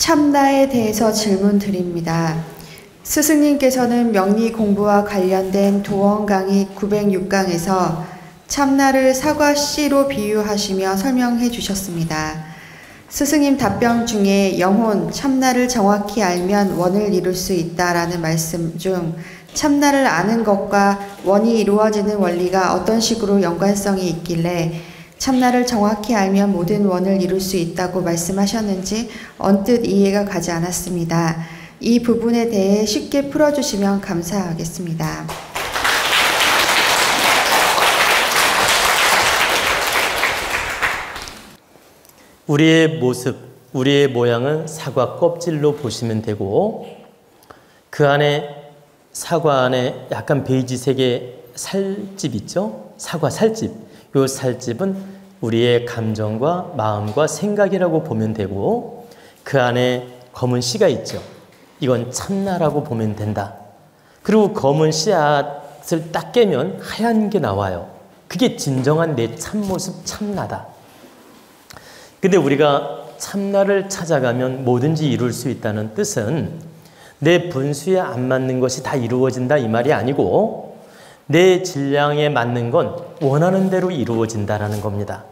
참나에 대해서 질문 드립니다. 스승님께서는 명리 공부와 관련된 도원 강의 906강에서 참나를 사과 씨로 비유하시며 설명해 주셨습니다. 스승님 답변 중에 영혼, 참나를 정확히 알면 원을 이룰 수 있다라는 말씀 중 참나를 아는 것과 원이 이루어지는 원리가 어떤 식으로 연관성이 있길래 참나를 정확히 알면 모든 원을 이룰 수 있다고 말씀하셨는지 언뜻 이해가 가지 않았습니다. 이 부분에 대해 쉽게 풀어주시면 감사하겠습니다. 우리의 모습, 우리의 모양은 사과 껍질로 보시면 되고 그 안에 사과 안에 약간 베이지색의 살집 있죠? 사과 살집. 이 살집은 우리의 감정과 마음과 생각이라고 보면 되고 그 안에 검은 씨가 있죠. 이건 참나라고 보면 된다. 그리고 검은 씨앗을 딱 깨면 하얀 게 나와요. 그게 진정한 내 참모습 참나다. 근데 우리가 참나를 찾아가면 뭐든지 이룰 수 있다는 뜻은 내 분수에 안 맞는 것이 다 이루어진다 이 말이 아니고 내 질량에 맞는 건 원하는 대로 이루어진다라는 겁니다.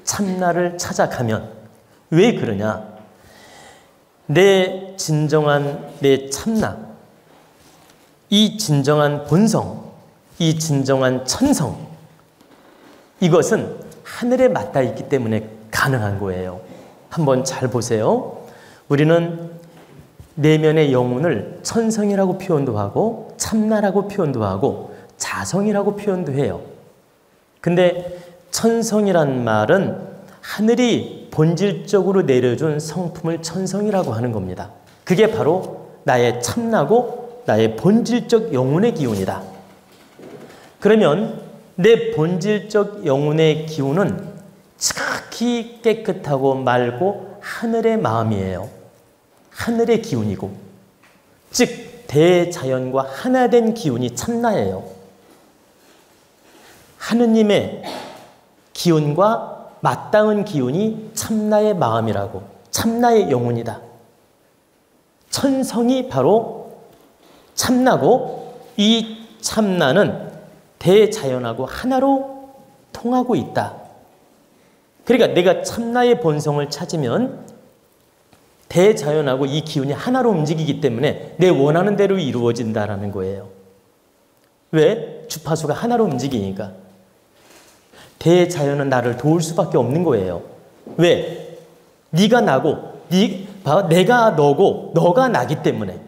참나를 찾아가면 왜 그러냐? 내 진정한 내 참나, 이 진정한 본성, 이 진정한 천성, 이것은 하늘에 맞닿아 있기 때문에 가능한 거예요. 한번 잘 보세요. 우리는 내면의 영혼을 천성이라고 표현도 하고 참나라고 표현도 하고 자성이라고 표현도 해요. 근데 천성이란 말은 하늘이 본질적으로 내려준 성품을 천성이라고 하는 겁니다. 그게 바로 나의 참나고 나의 본질적 영혼의 기운이다. 그러면 내 본질적 영혼의 기운은 지극히 깨끗하고 맑고 하늘의 마음이에요. 하늘의 기운이고 즉 대자연과 하나 된 기운이 참나예요. 하느님의 기운과 맞닿은 기운이 참나의 마음이라고, 참나의 영혼이다. 천성이 바로 참나고 이 참나는 대자연하고 하나로 통하고 있다. 그러니까 내가 참나의 본성을 찾으면 대자연하고 이 기운이 하나로 움직이기 때문에 내 원하는 대로 이루어진다라는 거예요. 왜? 주파수가 하나로 움직이니까. 대자연은 나를 도울 수밖에 없는 거예요. 왜? 네가 나고 내가 너고 너가 나기 때문에.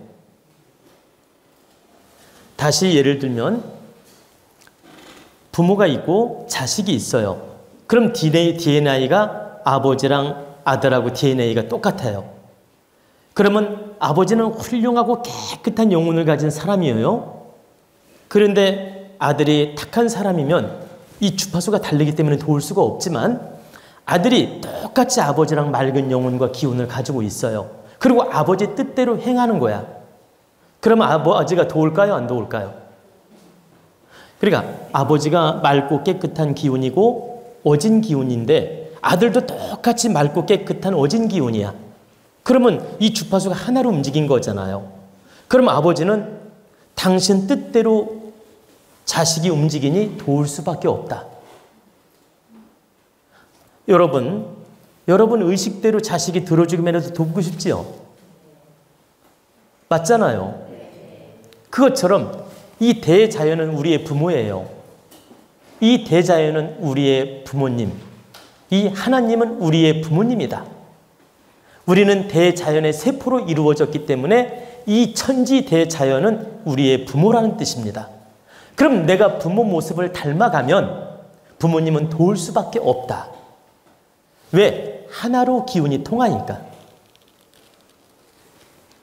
다시 예를 들면 부모가 있고 자식이 있어요. 그럼 DNA가 아버지랑 아들하고 DNA가 똑같아요. 그러면 아버지는 훌륭하고 깨끗한 영혼을 가진 사람이에요. 그런데 아들이 탁한 사람이면 이 주파수가 다르기 때문에 도울 수가 없지만 아들이 똑같이 아버지랑 맑은 영혼과 기운을 가지고 있어요. 그리고 아버지 뜻대로 행하는 거야. 그러면 아버지가 도울까요? 안 도울까요? 그러니까 아버지가 맑고 깨끗한 기운이고 어진 기운인데 아들도 똑같이 맑고 깨끗한 어진 기운이야. 그러면 이 주파수가 하나로 움직인 거잖아요. 그럼 아버지는 당신 뜻대로 자식이 움직이니 도울 수밖에 없다. 여러분 의식대로 자식이 들어주기만 돕고 싶지요? 맞잖아요. 그것처럼 이 대자연은 우리의 부모예요. 이 대자연은 우리의 부모님. 이 하나님은 우리의 부모님이다. 우리는 대자연의 세포로 이루어졌기 때문에 이 천지 대자연은 우리의 부모라는 뜻입니다. 그럼 내가 부모 모습을 닮아가면 부모님은 도울 수밖에 없다. 왜? 하나로 기운이 통하니까.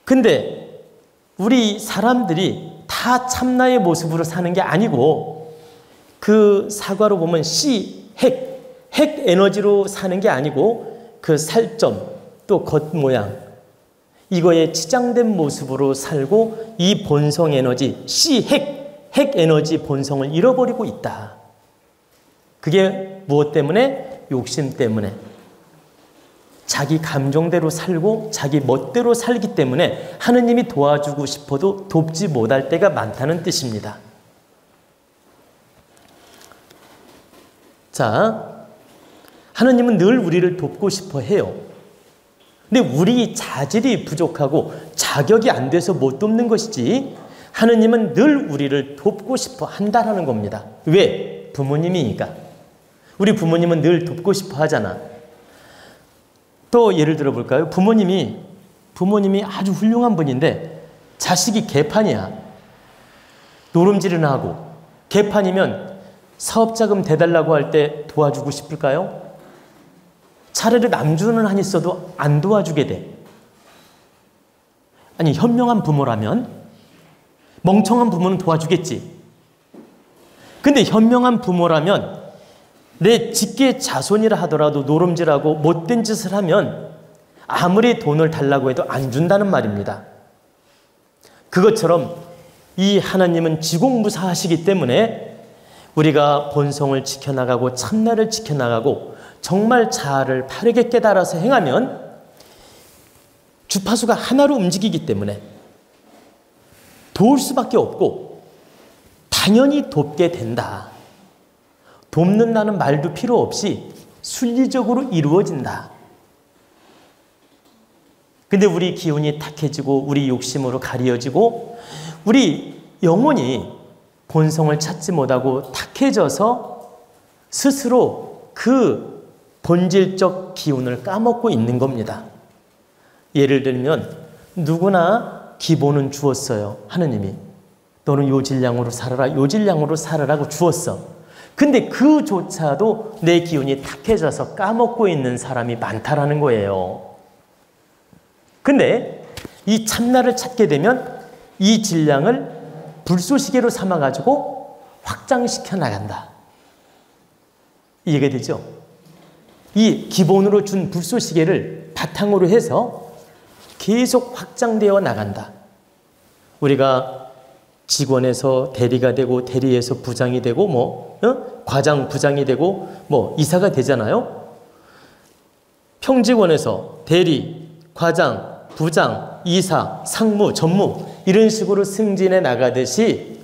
근데 우리 사람들이 다 참나의 모습으로 사는 게 아니고 그 사과로 보면 핵 에너지로 사는 게 아니고 그 살점 또 겉모양 이거에 치장된 모습으로 살고 이 본성 에너지 핵 에너지 본성을 잃어버리고 있다. 그게 무엇 때문에? 욕심 때문에. 자기 감정대로 살고 자기 멋대로 살기 때문에 하느님이 도와주고 싶어도 돕지 못할 때가 많다는 뜻입니다. 자, 하느님은 늘 우리를 돕고 싶어 해요. 근데 우리 자질이 부족하고 자격이 안 돼서 못 돕는 것이지 하느님은 늘 우리를 돕고 싶어 한다는 겁니다. 왜? 부모님이니까. 우리 부모님은 늘 돕고 싶어 하잖아. 또 예를 들어 볼까요? 부모님이 아주 훌륭한 분인데 자식이 개판이야. 노름질이나 하고. 개판이면 사업자금 대달라고 할 때 도와주고 싶을까요? 차라리 남주는 한 있어도 안 도와주게 돼. 아니, 현명한 부모라면 멍청한 부모는 도와주겠지. 근데 현명한 부모라면 내 직계 자손이라 하더라도 노름질하고 못된 짓을 하면 아무리 돈을 달라고 해도 안 준다는 말입니다. 그것처럼 이 하나님은 지공무사하시기 때문에 우리가 본성을 지켜나가고 참나를 지켜나가고 정말 자아를 바르게 깨달아서 행하면 주파수가 하나로 움직이기 때문에 도울 수밖에 없고 당연히 돕게 된다. 돕는다는 말도 필요 없이 순리적으로 이루어진다. 근데 우리 기운이 탁해지고 우리 욕심으로 가려지고 우리 영혼이 본성을 찾지 못하고 탁해져서 스스로 그 본질적 기운을 까먹고 있는 겁니다. 예를 들면 누구나 기본은 주었어요. 하느님이. 너는 요 질량으로 살아라. 요 질량으로 살아라고 주었어. 근데 그조차도 내 기운이 탁해져서 까먹고 있는 사람이 많다라는 거예요. 근데 이 참나를 찾게 되면 이 질량을 불쏘시개로 삼아가지고 확장시켜 나간다. 이해가 되죠? 이 기본으로 준 불쏘시개를 바탕으로 해서 계속 확장되어 나간다. 우리가 직원에서 대리가 되고 대리에서 부장이 되고 과장 부장이 되고 이사가 되잖아요. 평직원에서 대리, 과장, 부장, 이사, 상무, 전무 이런 식으로 승진해 나가듯이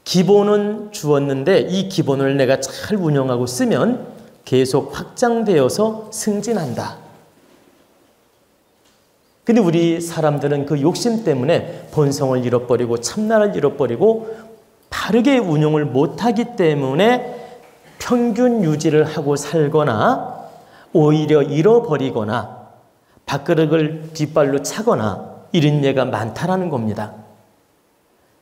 기본은 주었는데 이 기본을 내가 잘 운영하고 쓰면 계속 확장되어서 승진한다. 근데 우리 사람들은 그 욕심 때문에 본성을 잃어버리고 참나를 잃어버리고 바르게 운용을 못하기 때문에 평균 유지를 하고 살거나 오히려 잃어버리거나 밥그릇을 뒷발로 차거나 이런 예가 많다라는 겁니다.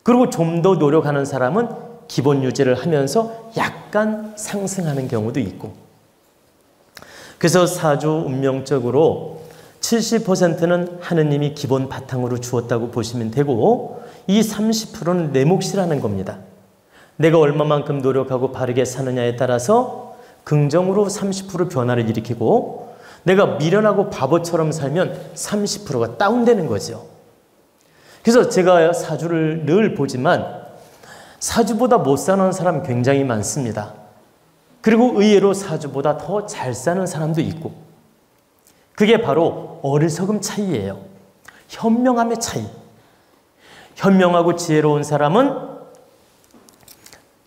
그리고 좀 더 노력하는 사람은 기본 유지를 하면서 약간 상승하는 경우도 있고. 그래서 사주 운명적으로 70%는 하느님이 기본 바탕으로 주었다고 보시면 되고 이 30%는 내 몫이라는 겁니다. 내가 얼마만큼 노력하고 바르게 사느냐에 따라서 긍정으로 30% 변화를 일으키고 내가 미련하고 바보처럼 살면 30%가 다운되는 거죠. 그래서 제가 사주를 늘 보지만 사주보다 못 사는 사람 굉장히 많습니다. 그리고 의외로 사주보다 더 잘 사는 사람도 있고 그게 바로 어리석음 차이예요. 현명함의 차이. 현명하고 지혜로운 사람은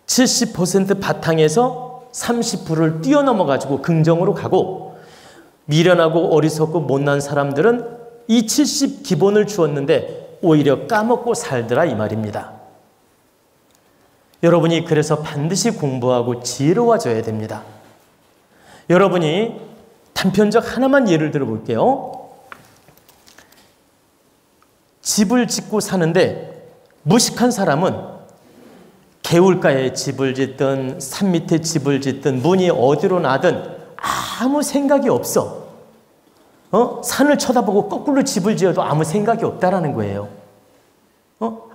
70% 바탕에서 30%를 뛰어넘어 가지고 긍정으로 가고 미련하고 어리석고 못난 사람들은 이 70 기본을 주었는데 오히려 까먹고 살더라 이 말입니다. 여러분이 그래서 반드시 공부하고 지혜로워져야 됩니다. 여러분이 단편적 하나만 예를 들어 볼게요. 집을 짓고 사는데 무식한 사람은 개울가에 집을 짓든 산 밑에 집을 짓든 문이 어디로 나든 아무 생각이 없어. 산을 쳐다보고 거꾸로 집을 지어도 아무 생각이 없다라는 거예요.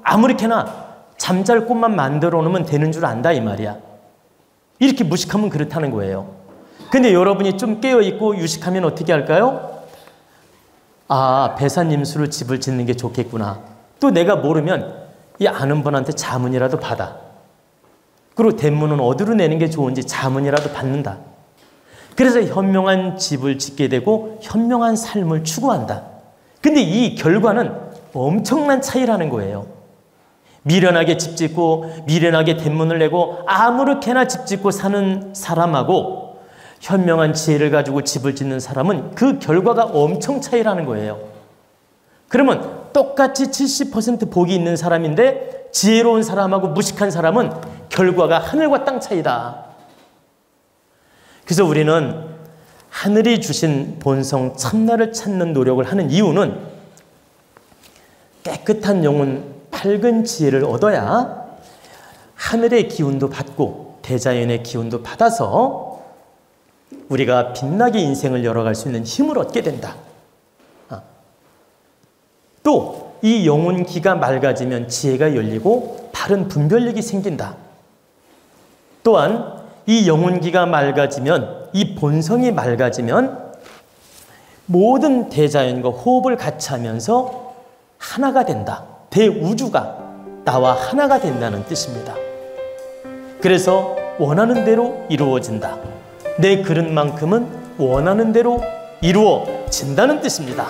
아무렇게나 잠잘 곳만 만들어 놓으면 되는 줄 안다 이 말이야. 이렇게 무식하면 그렇다는 거예요. 근데 여러분이 좀 깨어있고 유식하면 어떻게 할까요? 아, 배산임수로 집을 짓는 게 좋겠구나. 또 내가 모르면 이 아는 분한테 자문이라도 받아. 그리고 대문은 어디로 내는 게 좋은지 자문이라도 받는다. 그래서 현명한 집을 짓게 되고 현명한 삶을 추구한다. 근데 이 결과는 엄청난 차이라는 거예요. 미련하게 집 짓고 미련하게 대문을 내고 아무렇게나 집 짓고 사는 사람하고 현명한 지혜를 가지고 집을 짓는 사람은 그 결과가 엄청 차이라는 거예요. 그러면 똑같이 70% 복이 있는 사람인데 지혜로운 사람하고 무식한 사람은 결과가 하늘과 땅 차이다. 그래서 우리는 하늘이 주신 본성 참나를 찾는 노력을 하는 이유는 깨끗한 영혼, 밝은 지혜를 얻어야 하늘의 기운도 받고 대자연의 기운도 받아서 우리가 빛나게 인생을 열어갈 수 있는 힘을 얻게 된다. 또 이 영혼기가 맑아지면 지혜가 열리고 바른 분별력이 생긴다. 또한 이 영혼기가 맑아지면, 이 본성이 맑아지면 모든 대자연과 호흡을 같이 하면서 하나가 된다. 대우주가 나와 하나가 된다는 뜻입니다. 그래서 원하는 대로 이루어진다. 내 그릇만큼은 원하는 대로 이루어진다는 뜻입니다.